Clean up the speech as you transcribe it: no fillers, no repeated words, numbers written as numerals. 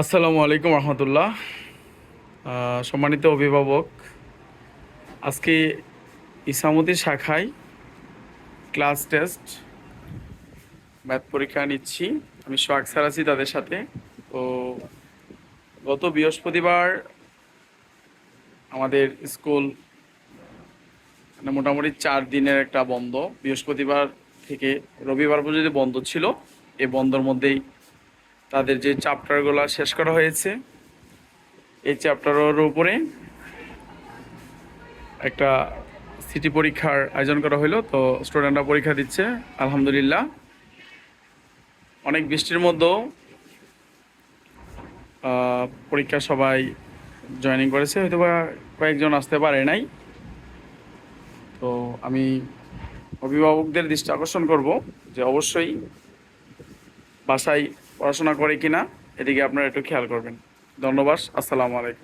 আসসালামু আলাইকুম রহমতুল্লাহ। সম্মানিত অভিভাবক, আজকে ইসামতি শাখায় ক্লাস টেস্ট ম্যাথ পরীক্ষা নিচ্ছি। আমি সোহাগ স্যার আছি তাদের সাথে। তো গত বৃহস্পতিবার আমাদের স্কুল মানে মোটামুটি 4 দিনের একটা বন্ধ। বৃহস্পতিবার থেকে রবিবার পর্যন্ত বন্ধ ছিল। এই বন্ধের মধ্যেই তাদের যে চ্যাপ্টারগুলো শেষ করা হয়েছে, এই চ্যাপ্টারের উপরে একটা সিটি পরীক্ষার আয়োজন করা হলো। তো স্টুডেন্টরা পরীক্ষা দিচ্ছে আলহামদুলিল্লাহ। অনেক বৃষ্টির মধ্যেও পরীক্ষা সবাই জয়েনিং করেছে, হয়তো বা কয়েকজন আসতে পারে নাই। তো আমি অভিভাবকদের দৃষ্টি আকর্ষণ করব যে অবশ্যই বাসায় পড়াশোনা করে কিনা এদিকে আপনারা একটু খেয়াল করবেন। ধন্যবাদ। আসসালামু আলাইকুম।